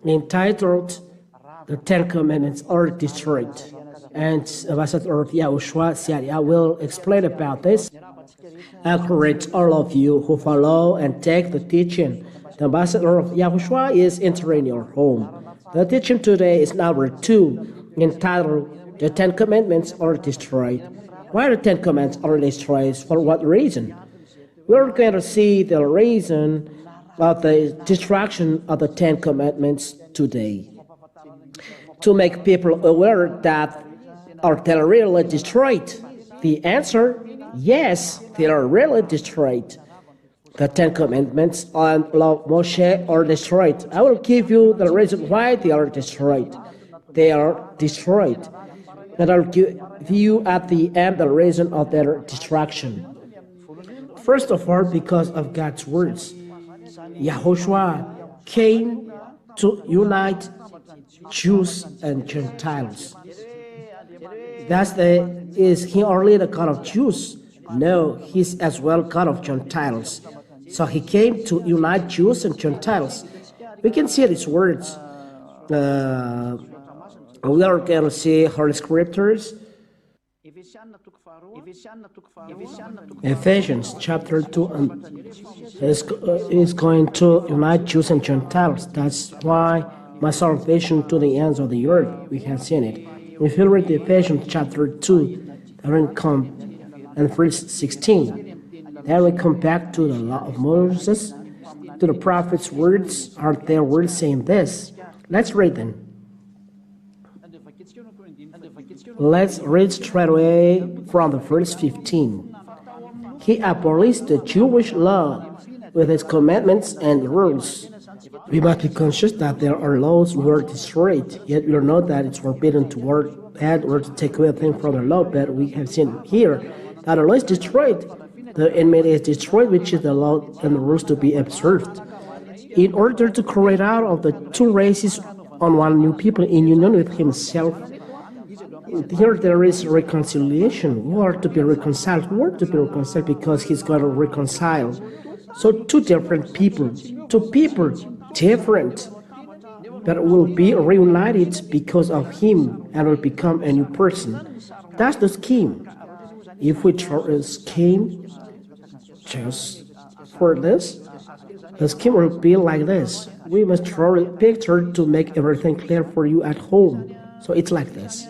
entitled "The Ten Commandments Are Destroyed." And Ambassador YAHOSHUAH said, I will explain about this. I encourage all of you who follow and take the teaching. The Ambassador of YAHOSHUAH is entering your home. The teaching today is number 2, entitled "The Ten Commandments Are Destroyed." Why the Ten Commandments are destroyed? For what reason? We're going to see the reason of the destruction of the Ten Commandments today. To make people aware that are they really destroyed? The answer, yes, they are really destroyed. The Ten Commandments and law of Moshe are destroyed. I will give you the reason why they are destroyed. They are destroyed. And I'll give you at the end the reason of their destruction. First of all, because of God's words. YAHOSHUAH came to unite Jews and Gentiles. Is he only the God of Jews? No, he's as well God of Gentiles. So he came to unite Jews and Gentiles. We can see these words. We are going to see Holy Scriptures. Ephesians chapter 2 is going to unite Jews and Gentiles. That's why my salvation to the ends of the earth. We have seen it. If you read Ephesians chapter 2, then come and verse 16. Then we come back to the law of Moses, to the prophet's words. Are their words saying this? Let's read them. Let's read straight away from the verse 15. He abolished the Jewish law with its commandments and rules. We must be conscious that there are laws who are destroyed, yet we know that it's forbidden to work bad or to take away a thing from the law, but we have seen here that the law is destroyed. The enmity is destroyed, which is the law and the rules to be observed. In order to create out of the two races on one new people in union with himself, here there is reconciliation. We are to be reconciled. We are to be reconciled because he's going to reconcile. So two different people, different, but will be reunited because of him and will become a new person. That's the scheme. If we throw a scheme just for this, the scheme will be like this. We must draw a picture to make everything clear for you at home. So it's like this.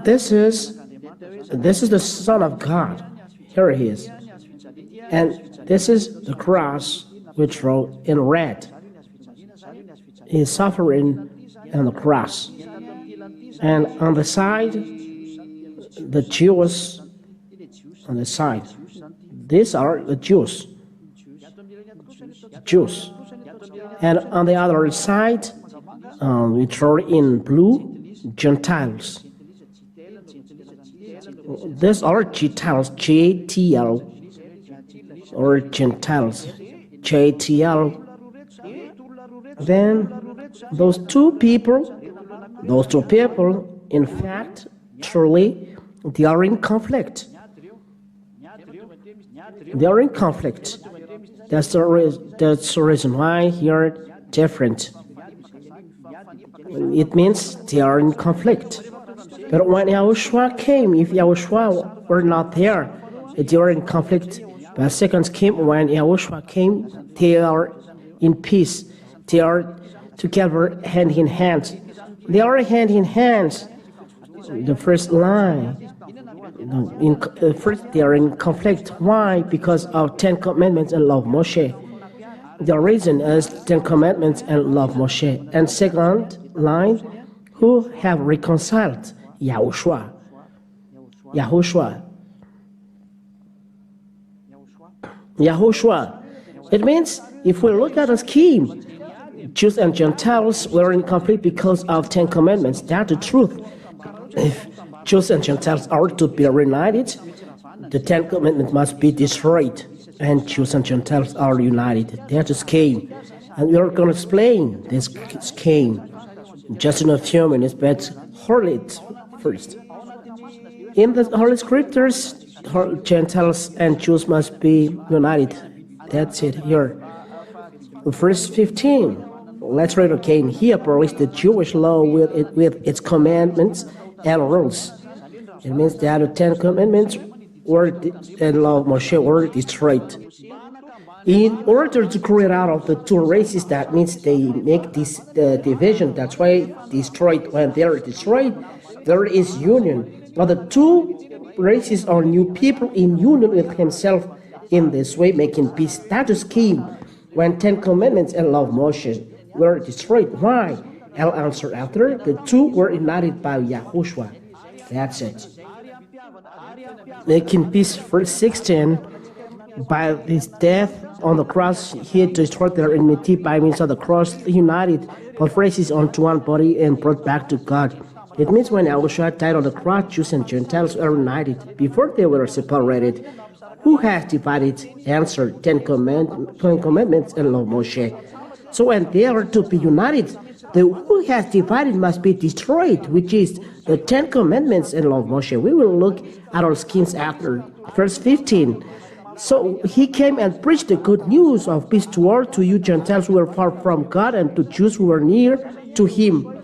This is the Son of God. Here he is. And this is the cross we draw in red. He is suffering on the cross. And on the side, the Jews on the side. These are the Jews. And on the other side, we draw in blue, Gentiles. These are Gentiles, J-T-L, or Gentiles, J-T-L. Then those two people, in fact, truly, they are in conflict. They are in conflict. That's the reason why here different. It means they are in conflict. But when YAHOSHUAH came, if YAHOSHUAH were not there, they were in conflict. But second came, when YAHOSHUAH came, they are in peace. They are together hand in hand. They are hand in hand. The first line. First, they are in conflict. Why? Because of 10 Commandments and law of Moshe. The reason is 10 Commandments and law of Moshe. And second line, who have reconciled? YAHOSHUAH. It means if we look at the scheme, Jews and Gentiles were in conflict because of 10 Commandments. That's the truth. If Jews and Gentiles are to be reunited, the 10 Commandments must be destroyed, and Jews and Gentiles are united. That's the scheme. And we are going to explain this scheme just in a few minutes, but hold it first. In the Holy Scriptures, Gentiles and Jews must be united. That's it here. Verse 15. Let's read again. He abolished the Jewish law with its commandments and rules. It means that the 10 Commandments and law of Moshe were destroyed. In order to create out of the two races, that means they make this division. That's why destroyed. When they are destroyed, there is union. But the two races are new people in union with himself in this way, making peace. That is came when 10 Commandments and law of Moshe were destroyed. Why? I'll answer after. The two were united by YAHOSHUAH. That's it. Making peace, verse 16. By his death on the cross, he destroyed their enmity by means of the cross, united both races onto one body and brought back to God. It means when YAHOSHUAH died on the cross, Jews and Gentiles were united. Before they were separated. Who has divided? Answer, 10 Commandments and law of Moshe. So when they are to be united, the who has divided must be destroyed, which is the 10 Commandments and law of Moshe. We will look at our schemes after. Verse 15. So he came and preached the good news of peace to all, to you Gentiles who were far from God, and to Jews who were near to him.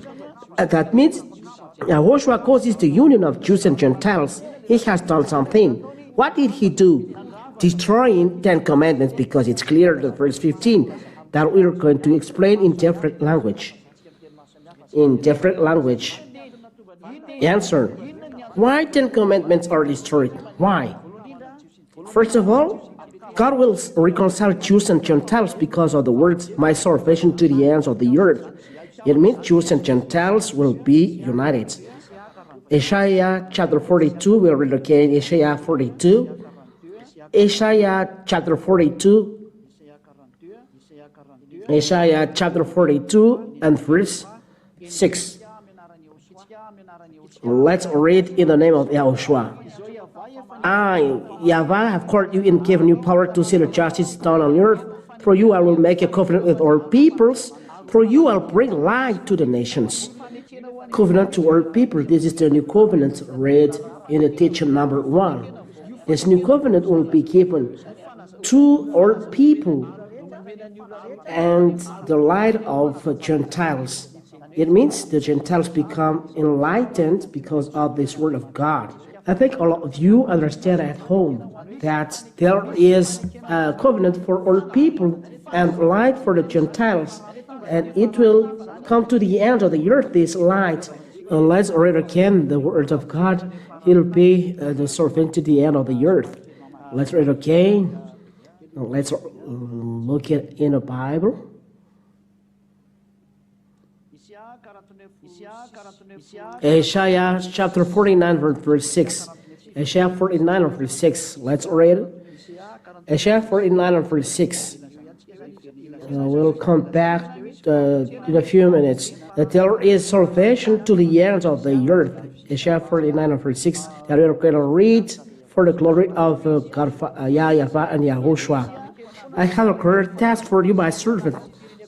That means YAHOSHUAH causes the union of Jews and Gentiles. He has done something. What did he do? Destroying 10 Commandments, because it's clear in verse 15 that we're going to explain in different language. In different language. Answer. Why 10 Commandments are destroyed? Why? First of all, God will reconcile Jews and Gentiles because of the words, my salvation to the ends of the earth. It means Jews and Gentiles will be united. Isaiah chapter 42, we'll read again Isaiah 42. Isaiah chapter 42. Isaiah chapter 42 and verse 6. Let's read in the name of YAHOSHUAH. I, YAHVAH, have called you and given you power to see the justice done on earth. Through you I will make a covenant with all peoples. Through you I'll bring light to the nations. Covenant to all people. This is the new covenant read in the teaching number 1. This new covenant will be given to all people and the light of Gentiles. It means the Gentiles become enlightened because of this word of God. I think all of you understand at home that there is a covenant for all people and light for the Gentiles, and it will come to the end of the earth, this light. And let's read again the word of God. It will be the servant to the end of the earth. Let's read again. Let's look at in the Bible. Isaiah chapter 49 verse 6. Isaiah 49 verse 6. Let's read it. Isaiah 49 verse 6. We'll come back in a few minutes. That there is salvation to the ends of the earth. Isaiah 49 verse 6. That we're going to read for the glory of God, YAHVAH and YAHOSHUAH. I have a great task for you, my servant.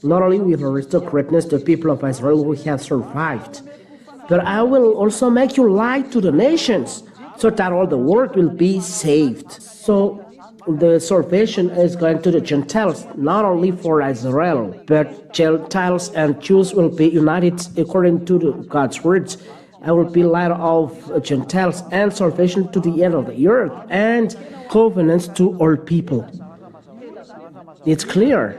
Not only will restore greatness the people of Israel who have survived, but I will also make you light to the nations, so that all the world will be saved. So the salvation is going to the Gentiles, not only for Israel, but Gentiles and Jews will be united according to God's words. I will be light of Gentiles and salvation to the end of the earth, and covenants to all people. It's clear.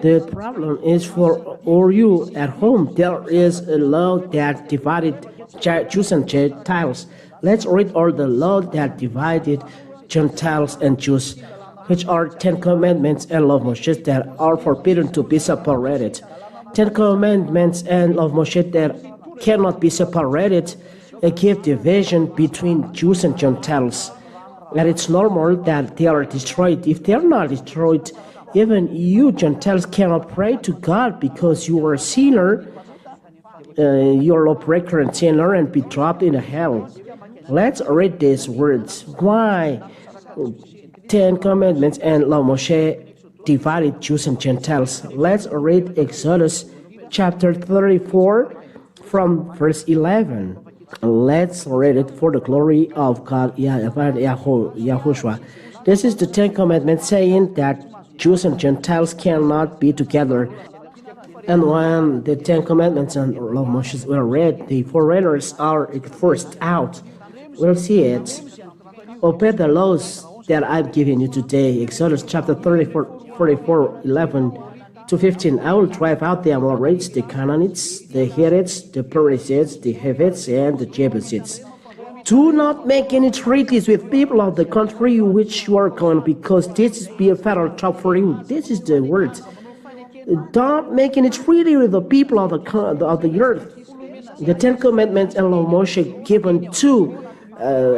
The problem is for all you at home. There is a law that divided Jews and Gentiles. Let's read all the law that divided Gentiles and Jews, which are 10 Commandments and law of Moshe that are forbidden to be separated. 10 Commandments and law of Moshe that cannot be separated give division between Jews and Gentiles. And it's normal that they are destroyed. If they are not destroyed, even you Gentiles cannot pray to God because you are a sinner, you are a lawbreaker and sinner, and be dropped in hell. Let's read these words. Why 10 Commandments and law of Moshe divided Jews and Gentiles? Let's read Exodus chapter 34 from verse 11. Let's read it for the glory of God, YAHVAH and YAHOSHUAH. This is the 10 Commandments saying that Jews and Gentiles cannot be together. And when the Ten Commandments and Law of Moses were read, the foreigners are forced out. We'll see it. Obey the laws that I've given you today. Exodus chapter 44, 11 to 15. I will drive out the Amorites, the Canaanites, the Hittites, the Perizzites, the Hivites, and the Jebusites. Do not make any treaties with people of the country which you are going, because this will be a fatal trap for you. This is the word. Don't make any treaty with the people of the earth. The Ten Commandments and Law of Moshe given to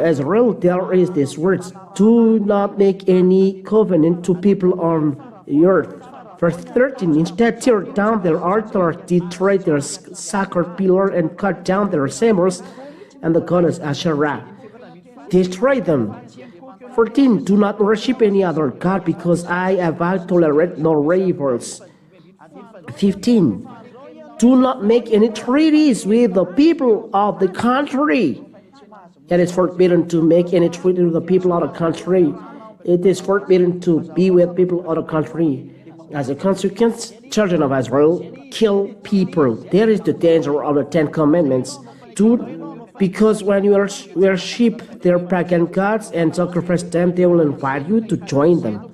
Israel, there is this word: do not make any covenant to people on the earth. Verse 13, instead tear down their altars, destroy their sacred pillar, and cut down their symbols and the goddess Asherah. Destroy them. 14, do not worship any other god, because I have tolerate no rivals. 15, do not make any treaties with the people of the country. It is forbidden to make any treaty with the people of the country. It is forbidden to be with people of the country. As a consequence, children of Israel kill people. There is the danger of the Ten Commandments. Because when you worship their pagan gods and sacrifice them, they will invite you to join them.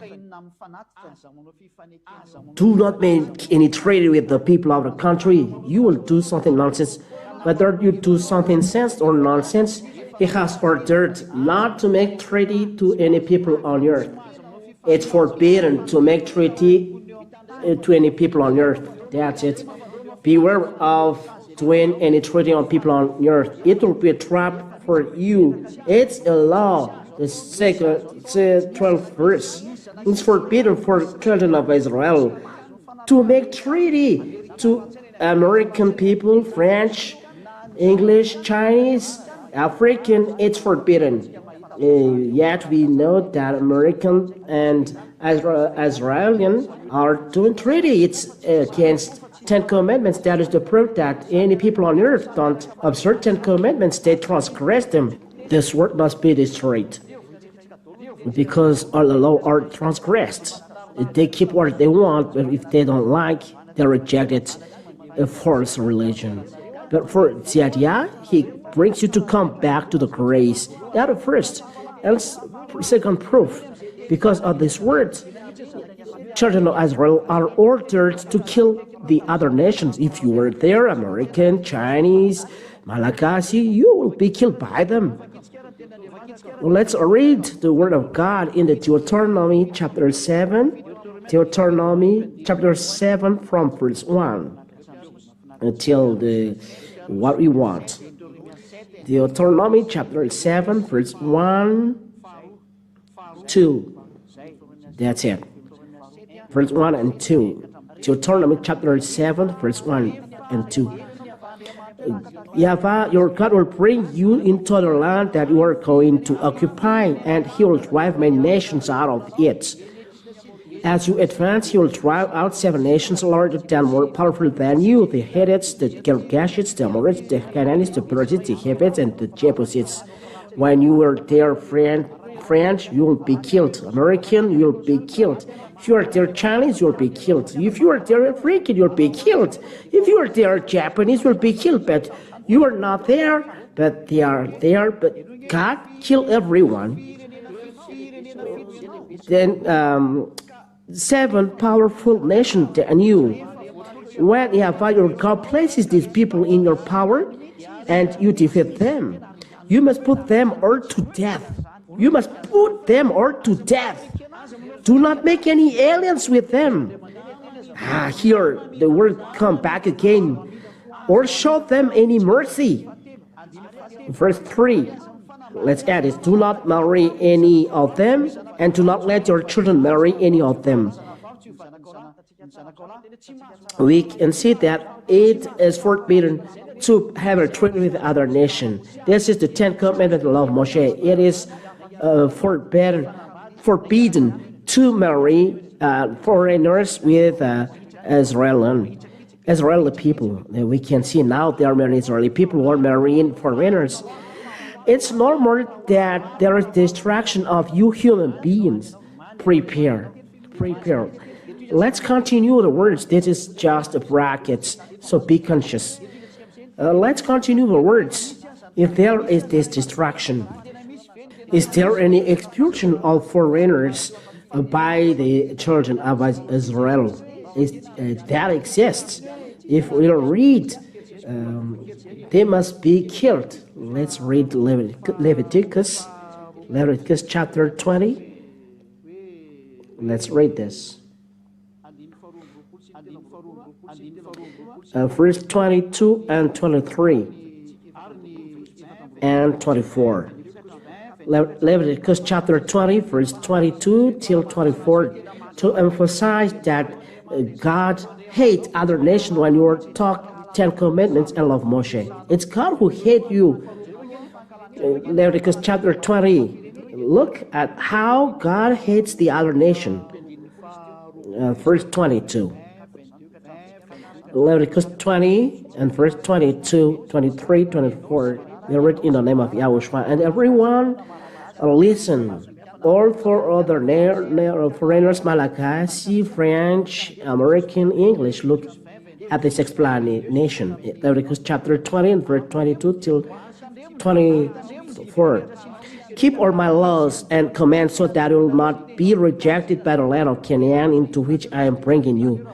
Do not make any treaty with the people of the country. You will do something nonsense. Whether you do something sense or nonsense, He has ordered not to make treaty to any people on earth. It's forbidden to make treaty to any people on earth. That's it. Beware of doing any treaty on people on earth. It will be a trap for you. It's a law. The 12th verse. It's forbidden for children of Israel to make treaty to American people, French, English, Chinese, African. It's forbidden. Yet we know that American and Israelian are doing treaty. It's against Ten Commandments. That is the proof that any people on earth don't observe Ten Commandments. They transgress them. This word must be destroyed, because all the law are transgressed. They keep what they want, but if they don't like, they reject it. A false religion. But for YAHVAH, He brings you to come back to the grace. That is first. And second proof, because of this word, children of Israel are ordered to kill the other nations. If you were there, American, Chinese, Malagasy, you will be killed by them. Let's read the word of God in the Deuteronomy chapter 7. Deuteronomy chapter 7 from verse 1 until what we want. Deuteronomy chapter 7 verse 1, 2. That's it. Verse 1 and 2. Deuteronomy chapter 7 verse 1 and 2. YAHVAH, your God, will bring you into the land that you are going to occupy, and He will drive many nations out of it. As you advance, He will drive out 7 nations larger than, more powerful than you: the Hittites, the Girgashites, the Amorites, the Canaanites, the Perizzites, the Hivites, and the Jebusites. When you are there, French, you will be killed. American, you will be killed. If you are there Chinese, you will be killed. If you are there African, you will be killed. If you are there Japanese, you will be killed. But you are not there, but they are there. But God killed everyone. Then 7 powerful nations than you. When YAHVAH, your God, places these people in your power and you defeat them, you must put them all to death. You must put them all to death. Do not make any alliance with them. Here the word come back again. Or show them any mercy. Verse 3. Let's add this. Do not marry any of them, and do not let your children marry any of them. We can see that it is forbidden to have a treaty with other nation. This is the 10th commandment of the law of Moshe. It is forbidden to marry foreigners with Israeli people. We can see now there are many Israeli people who are marrying foreigners. It's normal that there is distraction of you human beings. Prepare. Let's continue the words. This is just a bracket, so be conscious. Let's continue the words. If there is this distraction, is there any expulsion of foreigners by the children of Israel? That exists. If we read, they must be killed. Let's read Leviticus chapter 20. Let's read this. Verse 22 and 23 and 24. Leviticus chapter 20, verse 22 till 24, to emphasize that God hates other nations when you talk 10 commandments and love Moshe. It's God who hates you. Leviticus chapter 20, look at how God hates the other nation. Verse 22. Leviticus 20 and verse 22, 23, 24. We read in the name of YAHOSHUAH. And everyone listen. All four other foreigners, Malagasy, French, American, English, look at this explanation. Leviticus chapter 20 and verse 22 till 24. Keep all my laws and commands so that you will not be rejected by the land of Canaan into which I am bringing you.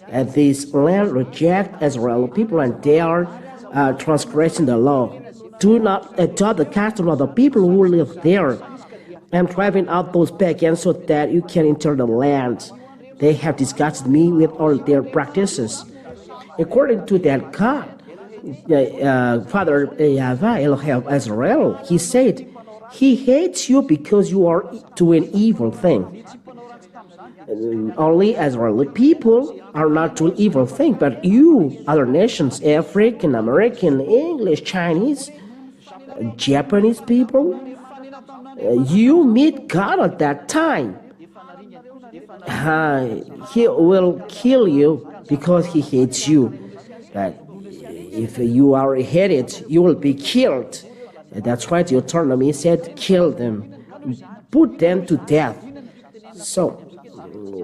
And this land reject Israel people, and they are transgressing the law. Do not adopt the custom of the people who live there. I'm driving out those pagans so that you can enter the land. They have disgusted me with all their practices. According to that God, Father YAHVAH, Elohim of Israel, he said, he hates you because you are doing evil thing. Only Israeli people are not doing evil thing, but you, other nations, African, American, English, Chinese, Japanese people, you meet God at that time. He will kill you because he hates you. But if you are hated, you will be killed. That's why Deuteronomy said, kill them, put them to death. So,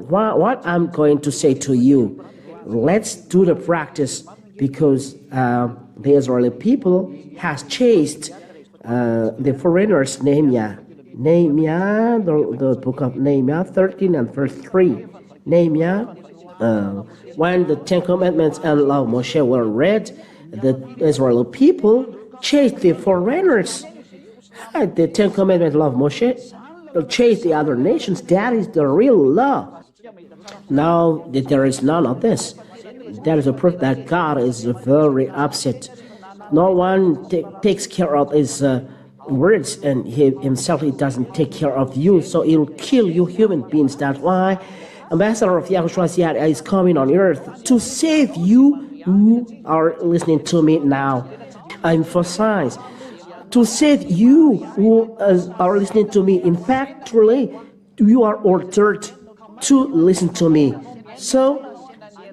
what I'm going to say to you, let's do the practice, because the Israeli people has chased the foreigners, Nehemiah, the book of Nehemiah 13 and verse 3. Nehemiah, when the 10 Commandments and law of Moshe were read, the Israeli people chased the foreigners. The 10 Commandments law of Moshe chased the other nations. That is the real law. Now there is none of this. That is a proof that God is very upset. No one takes care of his words, and he doesn't take care of you, so he'll kill you human beings. That's why Ambassador of YAHOSHUAH is coming on earth to save you who are listening to me now. I emphasize, to save you who are listening to me. In fact, truly, you are ordered to listen to me. So,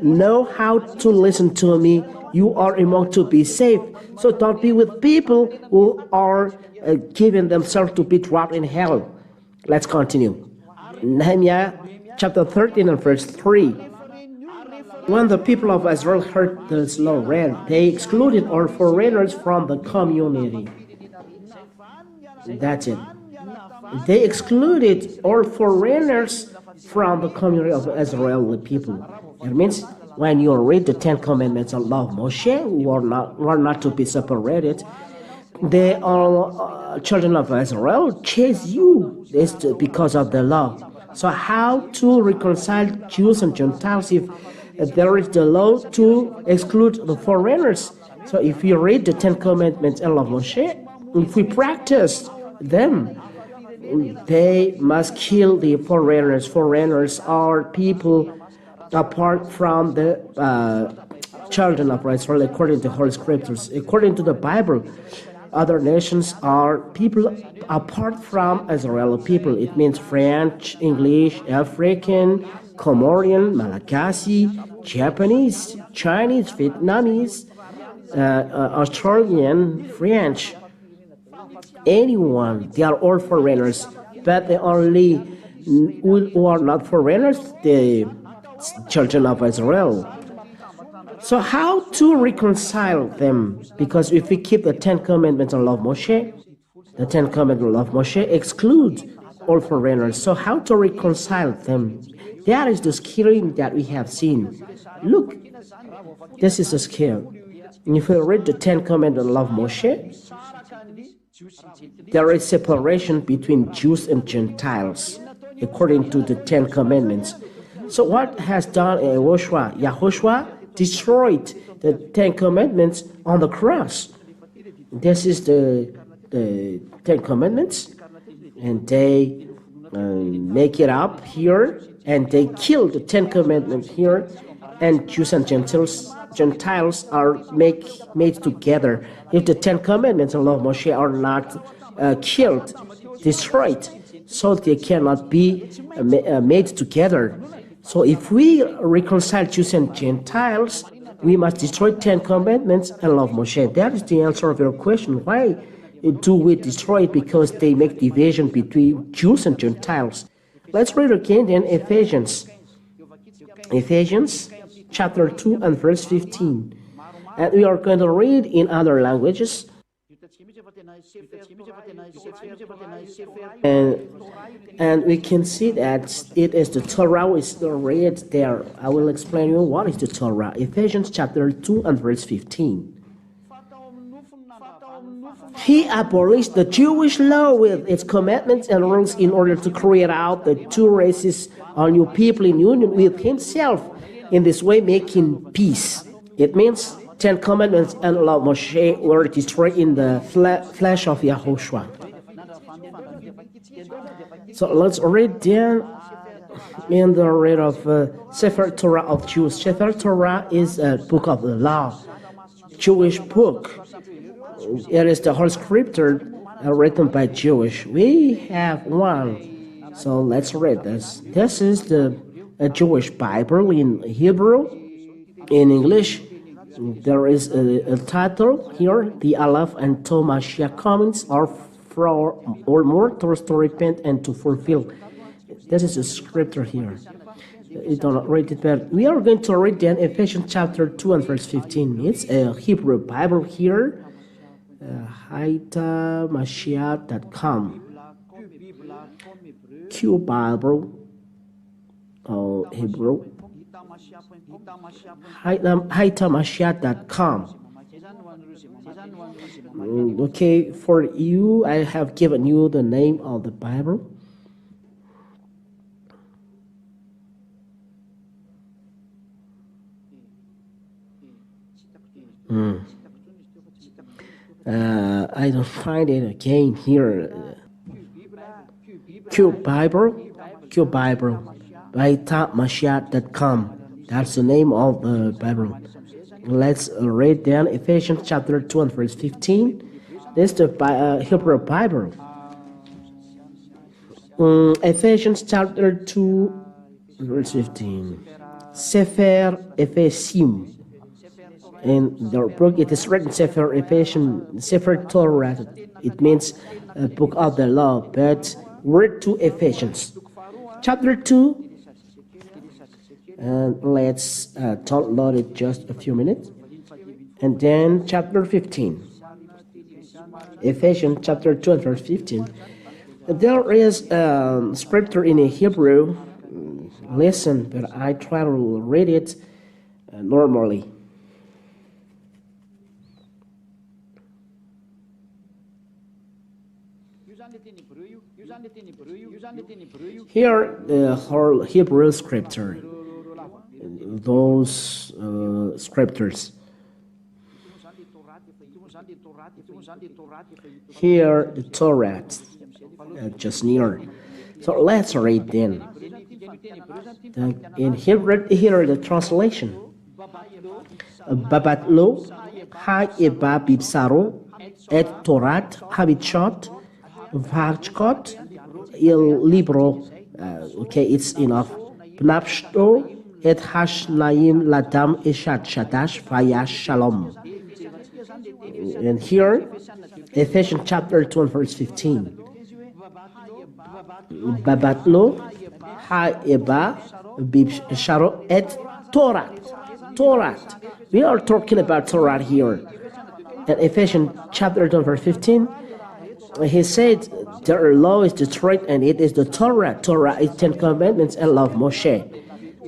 know how to listen to me. You are among to be saved. So don't be with people who are giving themselves to be dropped in hell. Let's continue. Nehemiah chapter 13 and verse 3. When the people of Israel heard this law read, they excluded all foreigners from the community. That's it. They excluded all foreigners from the community of Israeli people. It means when you read the 10 Commandments of law of Moshe, were not to be separated, the children of Israel chase you. It's because of the law. So how to reconcile Jews and Gentiles if there is the law to exclude the foreigners? So if you read the 10 Commandments and law of Moshe, if we practice them, they must kill the foreigners. Foreigners are people apart from the children of Israel, according to Holy Scriptures. According to the Bible, other nations are people apart from Israeli people. It means French, English, African, Comorian, Malagasy, Japanese, Chinese, Vietnamese, Australian, French. Anyone, they are all foreigners, but the only who are not foreigners, the children of Israel. So how to reconcile them? Because if we keep the Ten Commandments and love Moshe, the Ten Commandments and love Moshe exclude all foreigners. So how to reconcile them? That is the scale that we have seen. Look, this is the scale. If we read the Ten Commandments and love Moshe, there is separation between Jews and Gentiles according to the Ten Commandments. So what has done YAHOSHUAH? YAHOSHUAH destroyed the Ten Commandments on the cross. This is the Ten Commandments, and they make it up here, and they kill the Ten Commandments here, and Jews and Gentiles are made together. If the Ten Commandments and law of Moshe are not killed, destroyed, so they cannot be made together. So if we reconcile Jews and Gentiles, we must destroy Ten Commandments and love Moshe. That is the answer of your question. Why do we destroy it? Because they make division between Jews and Gentiles. Let's read again then Ephesians. Ephesians chapter 2 and verse 15. And we are going to read in other languages. And we can see that it is the Torah is read there. I will explain you what is the Torah. Ephesians chapter 2 and verse 15. He abolished the Jewish law with its commandments and rules in order to create out the two races, a new people in union with himself, in this way making peace. It means Ten Commandments and law of Moshe were destroyed in the flesh of YAHOSHUAH. So let's read down in the read of Sefer Torah of Jews. Sefer Torah is a book of the law, Jewish book. It is the whole scripture written by Jewish. We have one. So let's read this. This is the Jewish Bible in Hebrew. In English, there is a title here, the Aleph and Tov Mashiach comments are for or more to repent and to fulfill. This is a scripture here. You don't read it, but we are going to read then Ephesians chapter 2 and verse 15. It's a Hebrew Bible here. YAHVAH.com. Q Bible, Hebrew. YAHVAH.com. Okay, for you, I have given you the name of the Bible. I don't find it again here. Q Bible, YAHVAH.com. That's the name of the Bible. Let's read down Ephesians chapter 2 and verse 15. This is the Hebrew Bible. Ephesians chapter 2 verse 15. Sefer Ephesian. In the book it is written Sefer Ephesian, Sefer Torah. It means a book of the law, but word to Ephesians. Chapter 2. And let's download it just a few minutes. And then chapter 15. Ephesians chapter 2 and verse 15. There is scripture in Hebrew. Listen, but I try to read it normally. Here, the whole Hebrew scripture. Those scriptures. Here, the Torah, just near. So let's read then. In Hebrew, here the translation. Babatlo, ha-eba bibsaro, et torat, habichot, vachkot, il libro. Okay, it's enough. Pnapshto, et hashnayim ladam eshat shadash vayash shalom. And here, Ephesians chapter 2 and verse 15. Babatlo, YAHVAH bisharo et Torah. Torah. We are talking about Torah here. In Ephesians chapter 2 verse 15, he said the law is destroyed and it is the Torah. Torah is 10 commandments and law of Moshe.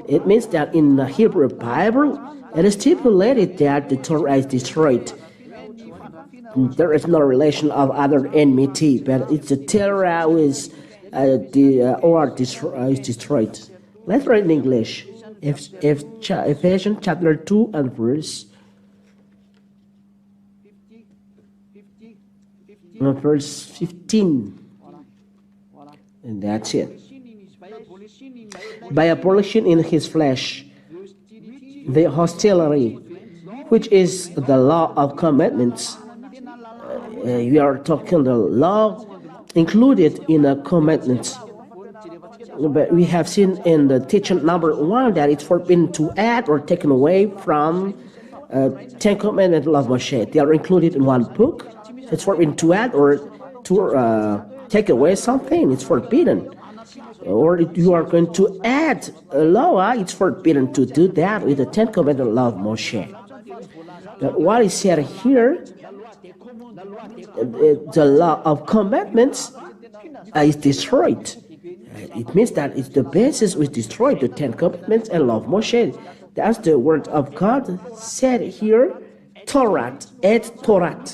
It means that in the Hebrew Bible, it is stipulated that the Torah is destroyed. There is no relation of other enmity, but it's the Torah who is destroyed. Let's read in English. Ephesians chapter 2 and verse 15. And that's it. By abolishing in his flesh the hostility, which is the law of commandments. We are talking the law included in the commandments. But we have seen in the teaching number 1 that it's forbidden to add or taken away from 10 commandments of Moshe. They are included in one book. It's forbidden to add or to take away something. It's forbidden. Or if you are going to add a law, it's forbidden to do that with the 10 commandments of Moshe. But what is said here, the law of commandments is destroyed. It means that it's the basis which destroyed the 10 commandments and law of Moshe. That's the word of God said here, Torah et Torah.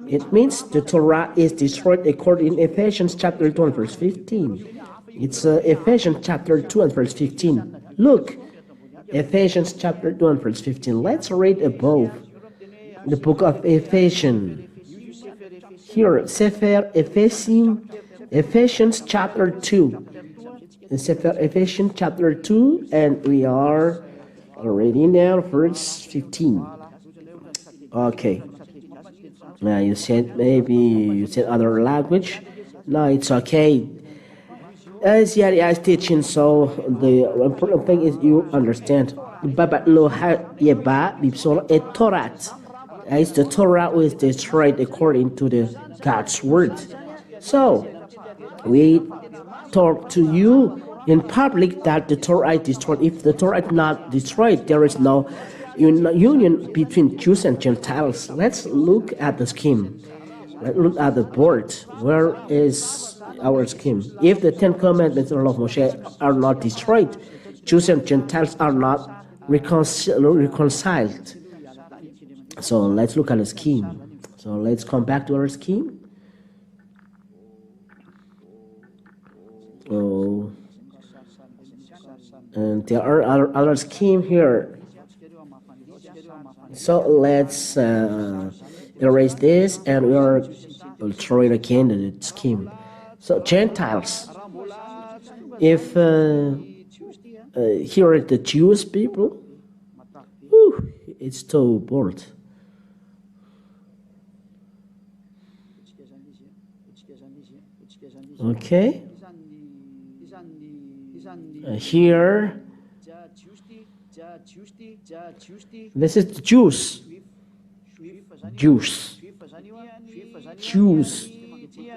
It means the Torah is destroyed according to Ephesians chapter 2 and verse 15. It's Ephesians chapter 2 and verse 15. Look, Ephesians chapter 2 and verse 15. Let's read above the book of Ephesians. Here, Sefer Ephesians chapter 2. Sefer Ephesians chapter 2, and we are reading now verse 15. Okay. Now you said maybe you said other language. No, it's okay. As Yahweh is teaching, so the important thing is you understand. Babat lo YAHVAH bibsol et Torah. It's the Torah who is destroyed according to the God's word. So we talk to you in public that the Torah is destroyed. If the Torah is not destroyed, there is no union between Jews and Gentiles. Let's look at the scheme. Let's look at the board. Where is our scheme? If the 10 commandments of Moshe are not destroyed, Jews and Gentiles are not reconciled. So let's look at the scheme. So let's come back to our scheme. Oh, and there are other scheme here. So let's erase this, and we'll throw it again in the scheme. So Gentiles, if here are the Jewish people, it's too bold. Okay. Here, this is the Jews.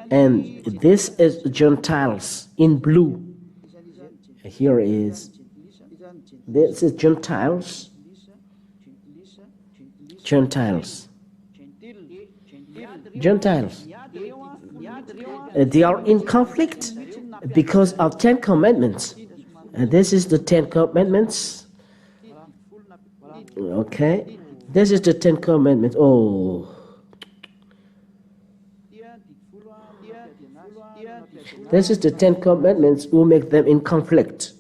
And this is Gentiles in blue. Here is, this is Gentiles. They are in conflict because of 10 commandments. And this is the 10 commandments. Okay. This is the 10 commandments. Oh. This is the 10 commandments who make them in conflict.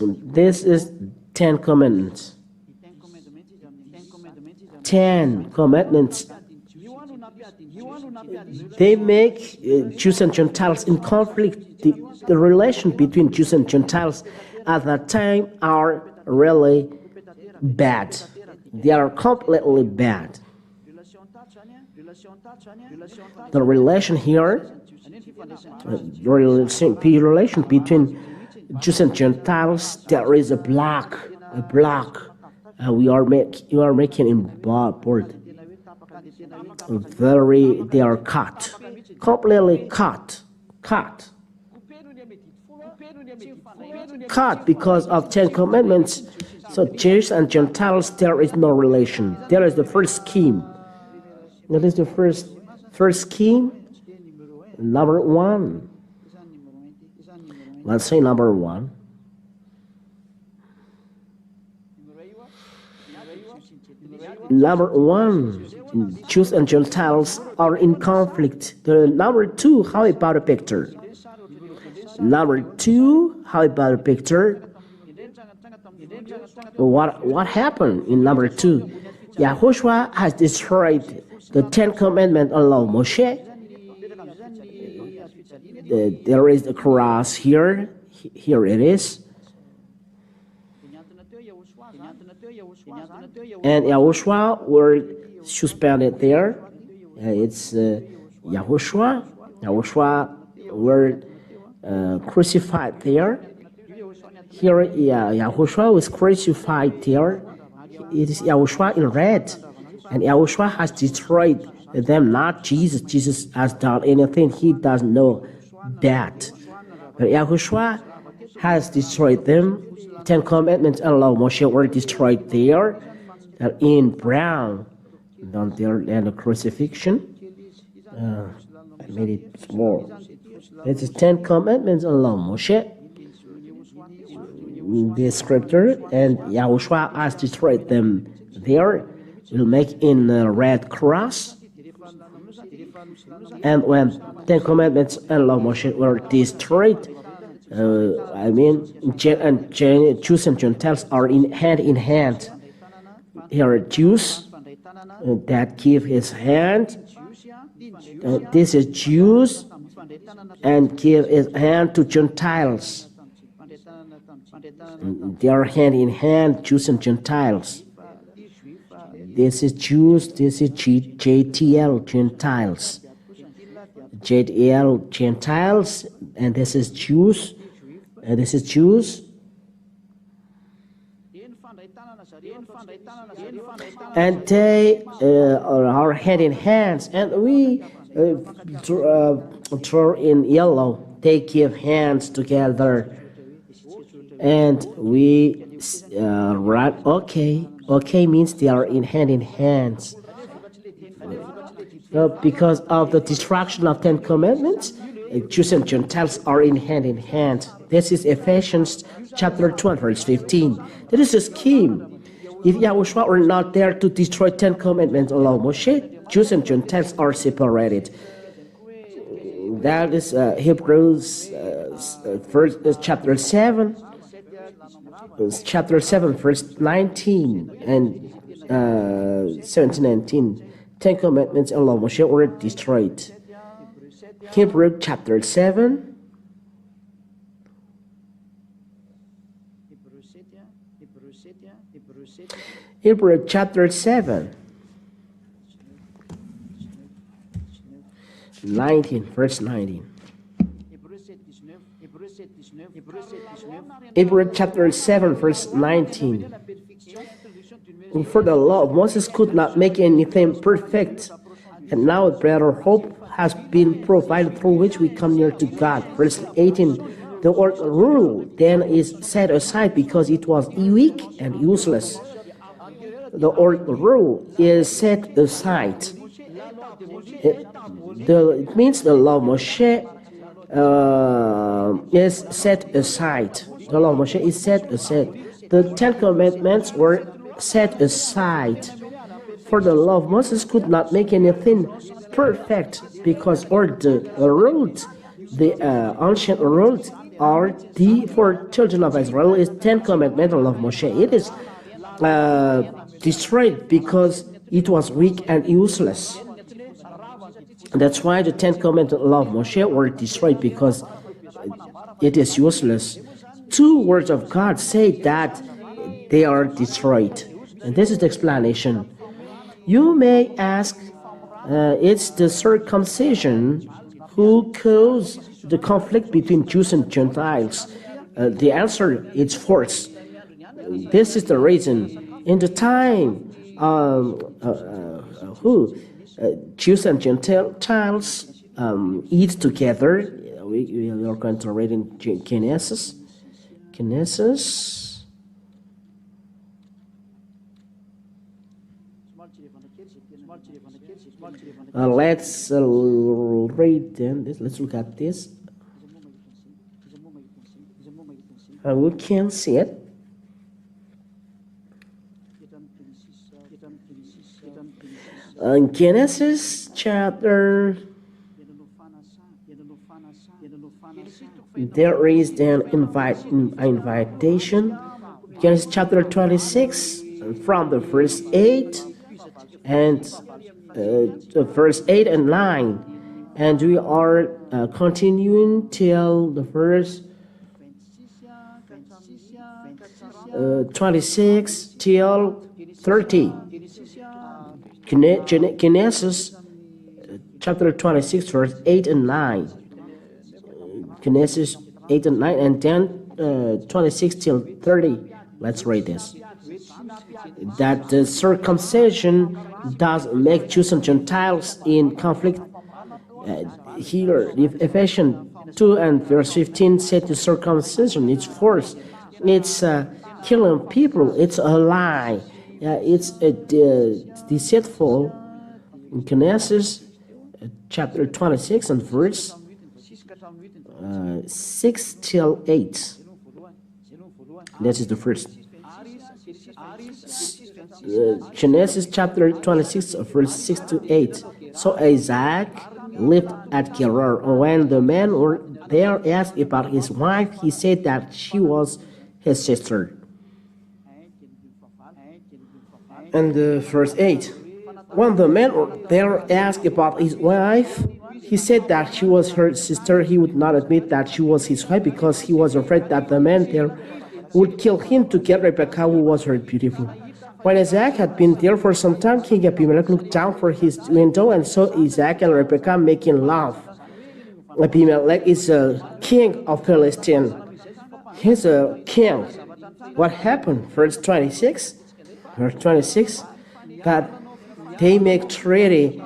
This is 10 commandments. 10 commandments. They make Jews and Gentiles in conflict. The relation between Jews and Gentiles at that time are really bad. They are completely bad. The relation here, the relation between Jews and Gentiles, there is a block. You are making in board. they are cut, completely cut because of 10 commandments. So Jews and Gentiles, there is no relation. There is the first scheme. That is the first scheme. Number one. Let's say number one. Number one, Jews and Gentiles are in conflict. The number two, how about a picture? Number two, how about a picture? What happened in number two? YAHOSHUAH has destroyed the 10 commandments along Moshe. There is a cross here. Here it is. And YAHOSHUAH were suspended there. It's YAHOSHUAH. YAHOSHUAH were crucified there. Here, YAHOSHUAH was crucified there. It is YAHOSHUAH in red. And YAHOSHUAH has destroyed them, not Jesus. Jesus has done anything. He doesn't know that. But YAHOSHUAH has destroyed them. 10 commandments and law Moshe were destroyed there. They're in brown. Down there and the crucifixion. I made it small. It's 10 commandments and law Moshe. The scripture, and YAHOSHUAH has destroyed them there. We'll make in a red cross. And when 10 commandments and law Moshe were destroyed, Jews and Gentiles are hand in hand. Here are Jews that give his hand. This is Jews and give his hand to Gentiles. They are hand in hand, Jews and Gentiles. This is Jews, this is JTL, Gentiles. JTL, Gentiles, and this is Jews, and this is Jews. And they are hand in hands, and we draw in yellow. They give hands together, and we write okay. Okay means they are in hands. Because of the destruction of 10 commandments, Jews and Gentiles are in hand. This is Ephesians chapter 12, verse 15. That is a scheme. If YAHOSHUAH were not there to destroy 10 commandments along Moshe, Jews and Gentiles are separated. That is Hebrews chapter 7. Chapter 7, verse 19 and 17 and 19. 10 commandments and law Moshe were destroyed. Hebrews chapter 7. Hebrews chapter 7. 19, verse 19. Hebrews chapter 7, verse 19. For the law of Moses could not make anything perfect, and now a better hope has been provided through which we come near to God. Verse 18. The old rule then is set aside because it was weak and useless. The old rule is set aside. It means the law of Moshe is set aside. The law of Moshe is set aside. The 10 commandments were set aside. For the law of Moses could not make anything perfect because all the rules, the ancient rules, are for children of Israel is 10 commandments, the law of Moshe. It is destroyed because it was weak and useless. That's why the 10 commandments, the law of Moshe, were destroyed because it is useless. 2 words of God say that they are destroyed. And this is the explanation. You may ask, it's the circumcision who caused the conflict between Jews and Gentiles. The answer is force. This is the reason. In the time who Jews and Gentiles eat together. We are going to read in Genesis. Let's read then. Let's look at this. We can see it. In Genesis chapter, there is an invitation. Genesis chapter 26, from the verse 8 and verse 8 and 9, and we are continuing till the verse 26 till 30. Genesis chapter 26, verse 8 and 9. Genesis 8 and 9, and then 26 till 30. Let's read this. That the circumcision does make Jews and Gentiles in conflict. Here, Ephesians 2 and verse 15 said the circumcision, it's force, it's killing people, it's a lie, it's deceitful. In Genesis chapter 26 and verse 6 till 8. That is the first. Genesis chapter 26 verse 6 to 8. So Isaac lived at Gerar. When the men were there asked about his wife, he said that she was his sister. And verse 8. When the men were there asked about his wife, he said that she was her sister. He would not admit that she was his wife because he was afraid that the men there would kill him to get Rebekah, who was very beautiful. When Isaac had been there for some time, King Abimelech looked down from his window and saw Isaac and Rebekah making love. Abimelech is a king of Palestine. He's a king. What happened? Verse 26. Verse 26. That they make treaty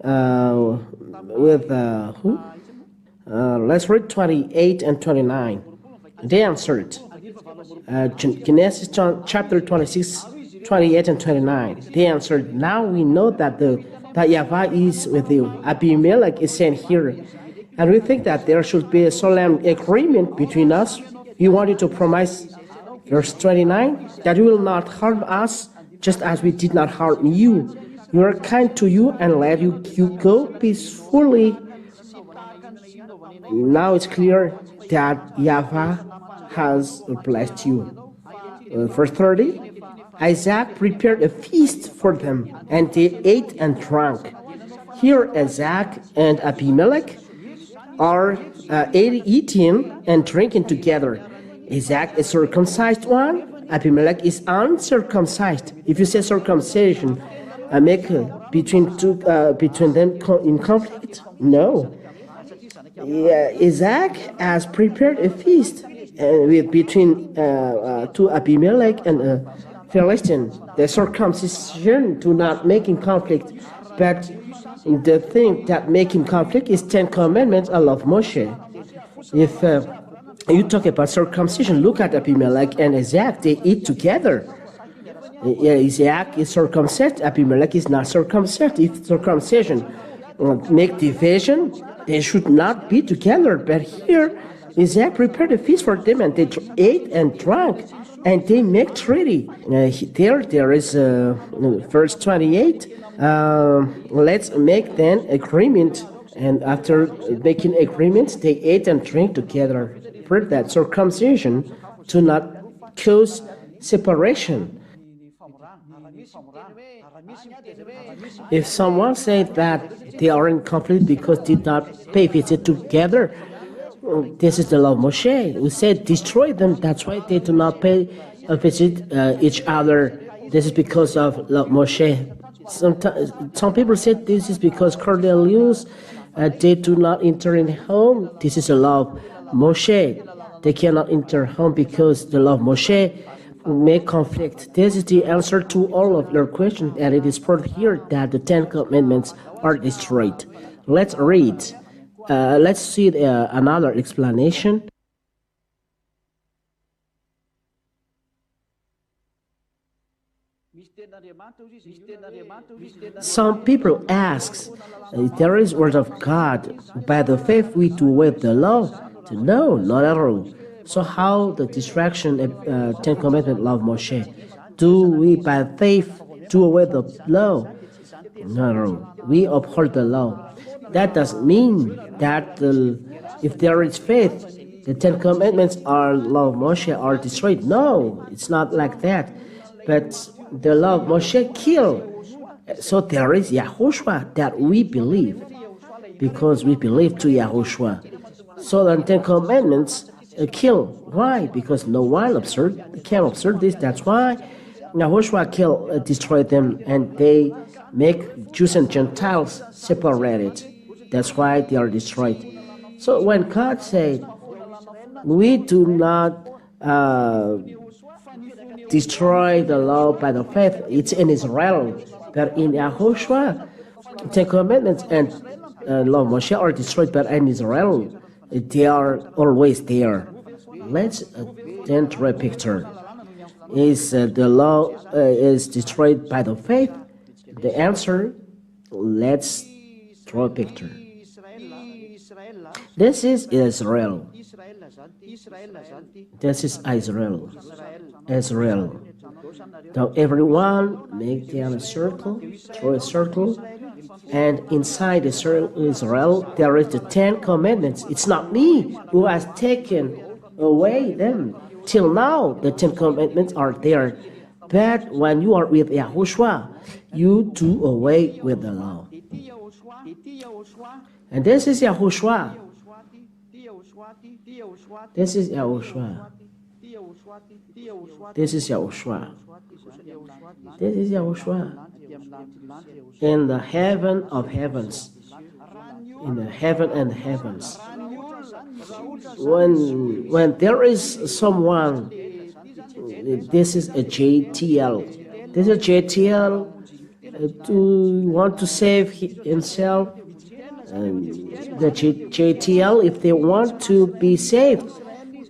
with who? Let's read 28 and 29. They answered. Genesis chapter 26, 28 and 29. They answered, now we know that YAHVAH is with you. Abimelech is sent here, and we think that there should be a solemn agreement between us. We want you to promise, verse 29, that you will not harm us, just as we did not harm you. We are kind to you and let you go peacefully. Now it's clear that YAHVAH has blessed you. Verse 30, Isaac prepared a feast for them, and they ate and drank. Here Isaac and Abimelech are eating and drinking together. Isaac is circumcised one, Abimelech is uncircumcised. If you say circumcision, make between them in conflict? No. Isaac has prepared a feast between two Abimelech and Philistine. The circumcision do not make in conflict, but the thing that make in conflict is 10 commandments I love Moshe. If you talk about circumcision, look at Abimelech and Isaac, they eat together. Isaac is circumcised, Abimelech is not circumcised. If circumcision make division, they should not be together. But here, Isaac prepared a feast for them, and they ate and drank, and they make treaty. There is verse 28. Let's make then agreement, and after making agreement, they ate and drank together. For that circumcision to not cause separation. If someone said that they are in conflict because they did not pay visit together, this is the law of Moshe. We said destroy them. That's why they do not pay a visit each other. This is because of law of Moshe. Some people said this is because Cornelius they do not enter in home. This is the law of Moshe. They cannot enter home because the law of Moshe. make conflict. This is the answer to all of your questions, and it is proved here that the Ten Commandments are destroyed. Let's read. Let's see another explanation. Some people ask, if there is word of God, by the faith we do away with the law? No, not at all. So how the distraction Ten Commandment law of Moshe? Do we by faith do away the law? No, we uphold the law. That doesn't mean that if there is faith, the Ten Commandments or law of Moshe are destroyed. No, it's not like that. But the law of Moshe killed. So there is YAHOSHUAH that we believe, because we believe to YAHOSHUAH. So the Ten Commandments kill. Why? Because no one can observe this. That's why YAHOSHUAH destroyed them, and they make Jews and Gentiles separated. That's why they are destroyed. So when God said, we do not destroy the law by the faith, it's in Israel. But in YAHOSHUAH, Ten Commandments and law of Moshe are destroyed, but in Israel, they are always there. Let's then draw a picture. Is the law is destroyed by the faith? The answer, let's draw a picture. This is Israel. This is Israel. Israel. Now everyone make down a circle, draw a circle, and inside Israel there is the Ten Commandments. It's not me who has taken away them. Till now the Ten Commandments are there. But when you are with YAHOSHUAH, you do away with the law. And this is YAHOSHUAH. This is YAHOSHUAH. This is YAHOSHUAH. This is YAHOSHUAH. In the heaven of heavens. In the heaven and heavens. When there is someone, this is a JTL. This is a JTL to want to save himself. The JTL, if they want to be saved,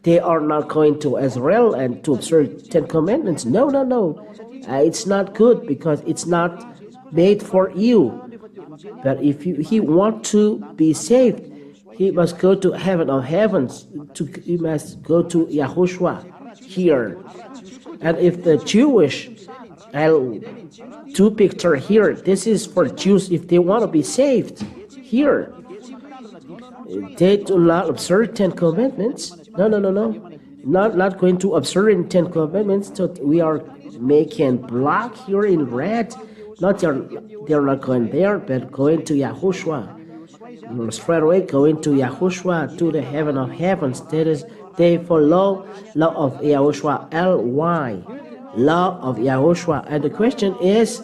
they are not going to Israel and to observe Ten Commandments. No. It's not good, because it's not made for you. But if he want to be saved, he must go to heaven of heavens. He must go to YAHOSHUAH here. And if the Jewish, I'll do picture here. This is for Jews if they want to be saved. Here, they do not observe Ten Commandments. No. Not going to observe in Ten Commandments. So we are making black here in red. They're not going there, but going to YAHOSHUAH. Straight away going to YAHOSHUAH, to the heaven of heavens. That is, they follow law of YAHOSHUAH, L-Y, law of YAHOSHUAH. And the question is,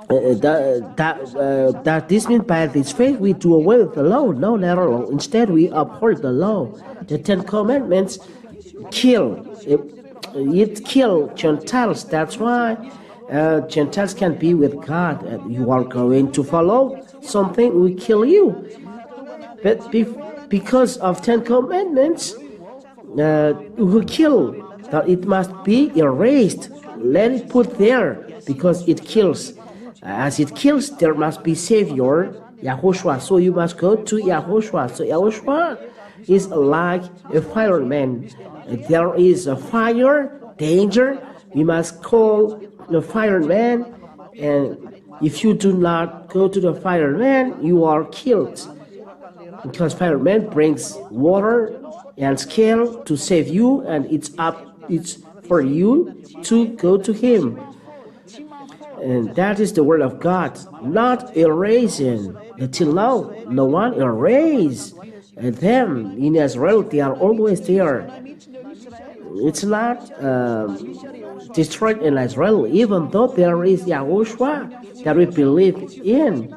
that this means by this faith we do away with the law? No, not at all. Instead, we uphold the law. The Ten Commandments kill. It kills Gentiles. That's why Gentiles can be with God. You are going to follow something will kill you. But because of Ten Commandments, will kill. That it must be erased. Let it put there, because it kills. As it kills, there must be Savior, YAHOSHUAH. So you must go to YAHOSHUAH. So YAHOSHUAH is like a fireman. There is a fire, danger. We must call the fireman. And if you do not go to the fireman, you are killed. Because fireman brings water and scale to save you, and it's for you to go to him. And that is the word of God, not erasing. Until now, no one erased them. In Israel, they are always there. It's not destroyed in Israel, even though there is YAHOSHUAH that we believe in.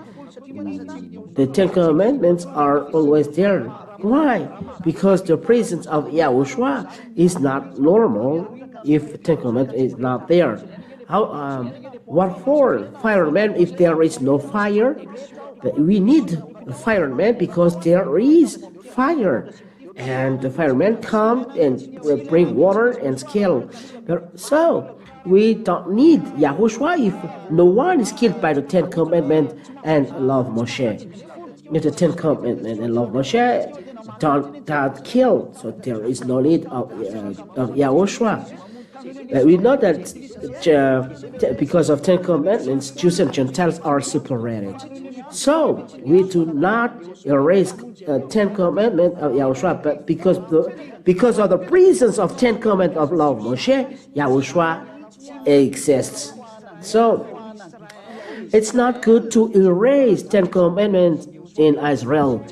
The Ten Commandments are always there. Why? Because the presence of YAHOSHUAH is not normal. if Ten Commandments is not there? What for firemen if there is no fire? We need firemen because there is fire, and the firemen come and bring water and skill. So we don't need Yahushua if no one is killed by the Ten Commandments and law of Moshe. If the Ten Commandments and law of Moshe don't kill, so there is no need of Yahushua. We know that because of Ten Commandments, Jews and Gentiles are separated. So we do not erase Ten Commandments of Yahushua, but because of the presence of Ten Commandments of law of Moshe, Yahushua exists. So it's not good to erase Ten Commandments in Israel.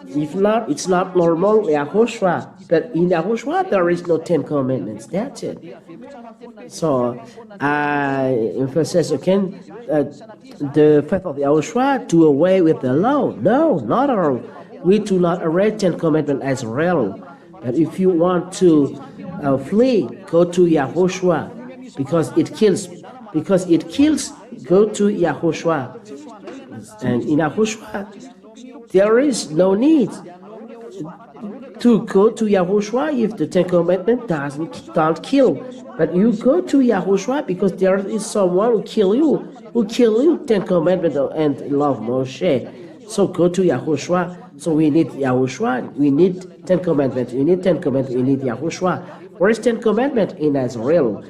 If not, it's not normal Yahushua. But in Yahushua, there is no Ten Commandments. That's it. So I emphasize again, the faith of Yahushua do away with the law. No, not at all. We do not erase Ten Commandments as Israel. But if you want to flee, go to Yahushua because it kills. Because it kills, go to Yahushua. And in Yahushua, there is no need to go to Yahushua if the Ten Commandments don't kill. But you go to Yahushua because there is someone who kill you, Ten Commandments and law of Moshe. So go to Yahushua. So we need Yahushua, we need Ten Commandments, we need Ten Commandments, we need Yahushua. Where is Ten Commandments? In Israel.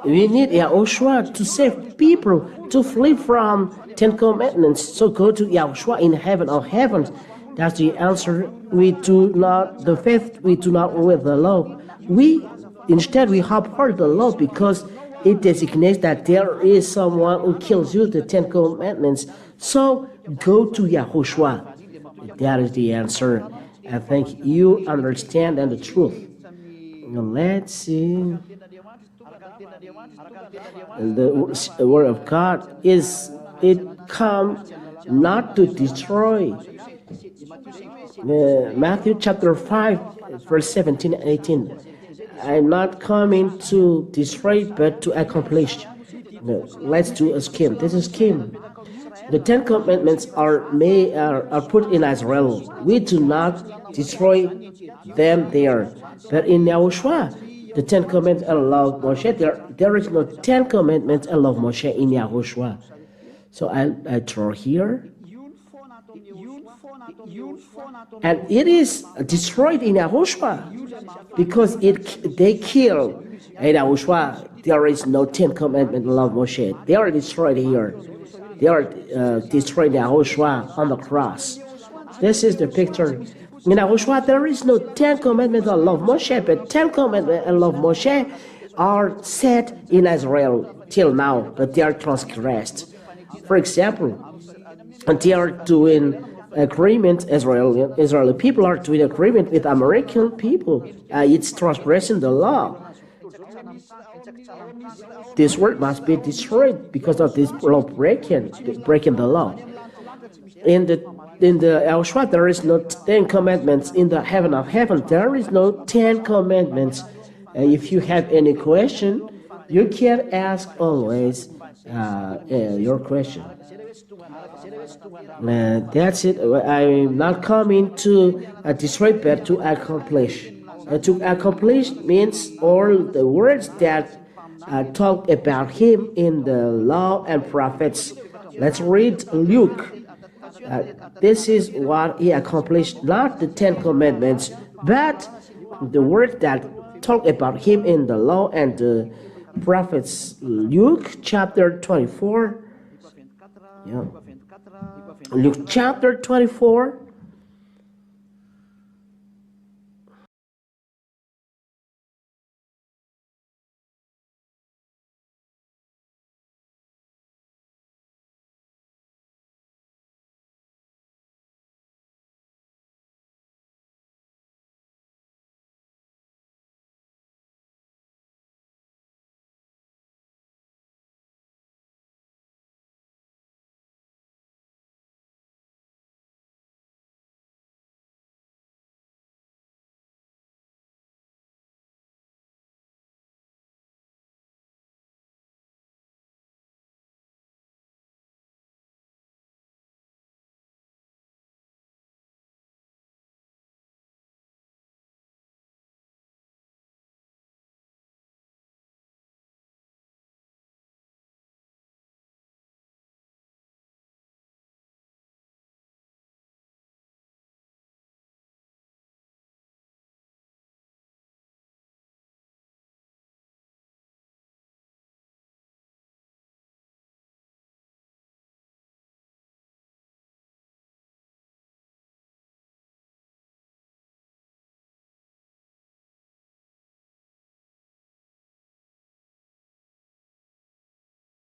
We need Yahushua to save people, to flee from Ten Commandments. So go to Yahushua in heaven of heavens. That's the answer. We do not, the faith, we do not with the law. Instead, we uphold the law because it designates that there is someone who kills you, the Ten Commandments. So go to Yahushua. That is the answer. I think you understand and the truth. Now, let's see. The word of God it comes not to destroy. Matthew chapter 5, verse 17 and 18. I'm not coming to destroy, but to accomplish. Let's do a scheme. This is a scheme. The Ten Commandments are put in Israel. We do not destroy them there. But in Yahushua, the Ten Commandments and law of Moshe, there is no Ten Commandments and law of Moshe in Yahushua. So I draw here. And it is destroyed in Yahushua because they kill in Yahushua. There is no Ten Commandments and law of Moshe. They are destroyed here. They are destroyed in Yahushua on the cross. This is the picture. In Yahushua, there is no Ten Commandments and law of Moshe, but Ten Commandments and law of Moshe are set in Israel till now, but they are transgressed. For example, they are doing agreement, Israeli people are doing agreement with American people. It's transgressing the law. This world must be destroyed because of this law breaking the law. In the Yahushua, there is no Ten Commandments. In the heaven of heaven, there is no Ten Commandments. If you have any question, you can ask always your question. That's it. I'm not coming to destroy, but to accomplish. To accomplish means all the words that talk about him in the law and prophets. Let's read Luke. This is what he accomplished, not the Ten Commandments, but the word that talk about him in the law and the prophets. Luke chapter 24. Yeah. Luke chapter 24.